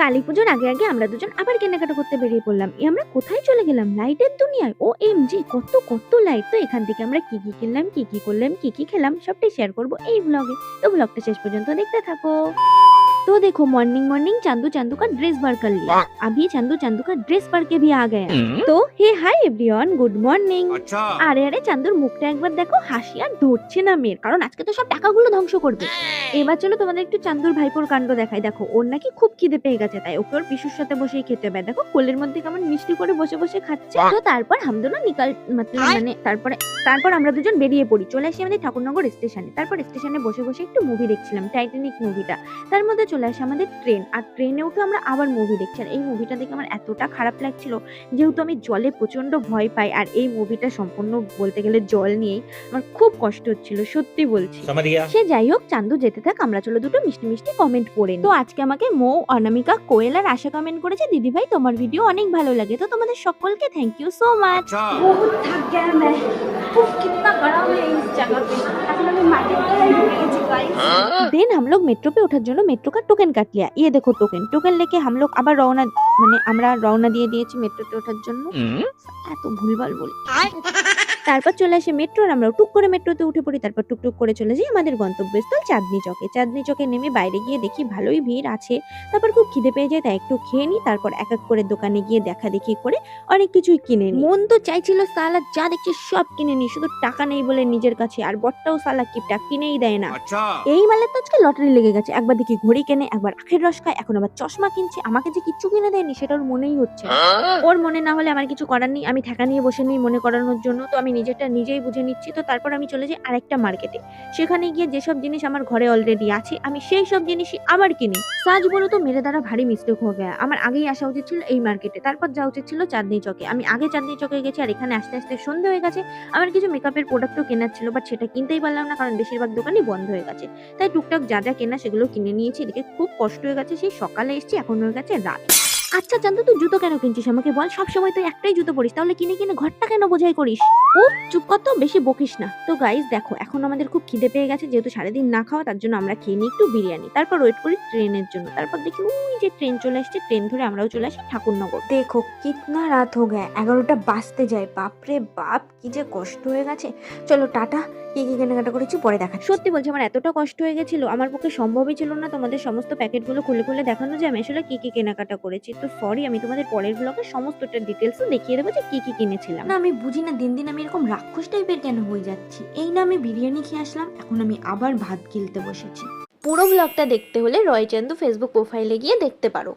কালীপুজোর আগে আগে আমরা দুজন আবার কেনাকাটা করতে বেরিয়ে পড়লাম। আমরা কোথায় চলে গেলাম? লাইটের দুনিয়ায়। OMG, কত কত লাইট! তো এখান থেকে আমরা কি কি কিনলাম, কি কি করলাম, কি কি খেলাম সবটাই শেয়ার করব এই ব্লগে। তো ব্লগটা শেষ পর্যন্ত দেখতে থাকো। तो देखो मॉर्निंग मॉर्निंग चांदू चांदू का ड्रेस बार कर लिया। अभी चांदू चांदू का ड्रेस बार के भी आ गया। तो हे हाय एवरीवन, गुड मॉर्निंग। আরে আরে চান্দুর মুখটা একবার দেখো, হাসি আর ধরছে না মেয়ের, কারণ আজকে তো সব টাকাগুলো ধ্বংস করবে। এবার চলো তোমাদের একটু চান্দুর ভাইপোর কাণ্ড দেখাই। দেখো ওর নাকি খুব খিদে পেয়ে গেছে, তাই ওকে ওর পিসুর সাথে বসেই খেতে হবে। দেখো কোলের মধ্যে কেমন মিষ্টি করে বসে বসে খাচ্ছে। তো তারপর হামদোনা নিকাল মানে তারপর আমরা দুজন বেরিয়ে পড়ি, চলে আসি আমাদের ঠাকুরনগর স্টেশনে। তারপর স্টেশনে বসে বসে একটু মুভি দেখছিলাম, টাইটানিক মুভিটা। তার মধ্যে চলে আসে আমাদের ট্রেন, আর ট্রেনে উঠে আমরা আবার মুভি দেখছি। আর এই মুভিটা দেখে আমার এতটা খারাপ লাগছিল, যেহেতু আমি জলে প্রচন্ড ভয় পাই, আর এই মুভিটা সম্পূর্ণ বলতে গেলে জল নিয়েই, আমার খুব কষ্ট হচ্ছিল, সত্যি বলছি। সে যাই হোক, চান্দু যেতে থাক, আমরা চলো দুটো মিষ্টি মিষ্টি কমেন্ট পড়ে নিই। তো আজকে আমাকে মৌ, অনামিকা, কোয়েল আর আশা কমেন্ট করেছে, দিদি ভাই তোমার ভিডিও অনেক ভালো লাগে। তো তোমাদের সকলকে থ্যাংক ইউ সো মাচ। বহুত থাক গয়া मैं, उफ कितना गरम है इस जगह पे। এখন আমি মাটির তলায় ঢুকে গেছি गाइस। देन हम लोग मेट्रो पे ওঠার জন্য मेट्रो का टोकन काट लिया। ये देखो टोकन लेके हम लोग আবার আমরা রওনা দিয়ে দিয়েছি মেট্রোতে ওঠার জন্য। এত ভুলভাল বলি। তারপর চলে আসে মেট্রো, আর আমরা টুক করে মেট্রোতে উঠে পড়ি। তারপর টুকটুক করে চলে যাই আমাদের গন্তব্যস্থল চাঁদনি চকে। চাঁদনি চকে নেমে বাইরে গিয়ে দেখি ভালোই ভিড় আছে। তারপর খুব খিদে পেয়ে যায়, তাই একটু খেয়ে নিই। তারপর এক এক করে দোকানে গিয়ে দেখা দেখি করে অনেক কিছুই কিনে নিই। মন তো চাইছিল সালা যা দেখছি সব কিনে নিই, শুধু টাকা নেই বলে নিজের কাছে। আর বটটাও সালা কিপটা, কিনেই দেয় না। এই মালের তো আজকে লটারি লেগে গেছে। একবার দেখি ঘড়ি কেনে, একবার আখের রস খায়, এখন আবার চশমা কিনছে। আমাকে যে কিচ্ছু কিনে দেয়নি সেটা ওর মনেই হচ্ছে না। ওর মনে না হলে আমার কিছু করার নেই, আমি ঠেকা নিয়ে বসে নেই মনে করানোর জন্য। তো আমি নিজেরটা নিজেই বুঝে নিচ্ছি। তো তারপর আমি চলে যাই আরেকটা মার্কেটে, সেখানে গিয়ে যেসব জিনিস আমার ঘরে অলরেডি আছে আমি সেই সব জিনিসই আবার কিনি। সাজ বলো তো মেরে দ্বারা ভারী মিস্টেক হয়ে গেছে। আমার আগেই আসা উচিত ছিল এই মার্কেটে, তারপর যাওয়া উচিত ছিল চাঁদনি চকে। আমি আগে চাঁদনি চকে গেছি, আর এখানে আস্তে আস্তে সন্ধ্যে হয়ে গেছে। আমার কিছু মেকআপের প্রোডাক্টও কেনার ছিল, বাট সেটা কিনতেই পারলাম না, কারণ বেশিরভাগ দোকানই বন্ধ হয়ে গেছে। তাই টুকটাক যা যা কেনা সেগুলো কিনে নিয়েছি। এদিকে খুব কষ্ট হয়ে গেছে, সেই সকালে এসেছি, এখন হয়ে গেছে রাত। আচ্ছা চান্দু, তুই জুতো কেন কিনছিস আমাকে বল? সবসময় তুই একটাই জুতো পরিস, তাহলে কিনে কিনে ঘরটা কেন বোঝাই করিস? ও চুপ কর তো, বেশি বকিস না। তো গাইস দেখো, এখন আমাদের খুব খিদে পেয়ে গেছে, যেহেতু সারাদিন না খাওয়া, তার জন্য আমরা খেয়ে নিই একটু বিরিয়ানি। তারপর ওয়েট করি ট্রেনের জন্য। তারপর দেখি ওই যে ট্রেন চলে আসছে, ট্রেন ধরে আমরাও চলে আসি ঠাকুরনগর। দেখো কিতনা রাত হয়ে গেছে, 11টা বাজতে যায়। বাপরে বাপ, কি যে কষ্ট হয়ে গেছে। চলো টাটা। কি কি কেনাকাটা করেছি পরে দেখা। সত্যি বলছি, আমার এতটা কষ্ট হয়ে গেছিল, আমার পক্ষে সম্ভবই ছিল না তোমাদের সমস্ত প্যাকেটগুলো খুলে খুলে দেখানো, যে আমি আসলে কি কি কেনাকাটা করেছি। তো সরি, আমি তোমাদের পরের ব্লগে সমস্তটা ডিটেলসও দেখিয়ে দেবো যে কি কি কিনেছিলাম। না আমি বুঝি না, দিন দিন আমি এরকম রাক্ষস টাইপের কেন হয়ে যাচ্ছি। এই না আমি বিরিয়ানি খেয়ে আসলাম, এখন আমি আবার ভাত গিলতে বসেছি। পুরো ব্লগটা দেখতে হলে রয় চান্দু ফেসবুক প্রোফাইলে গিয়ে দেখতে পারো।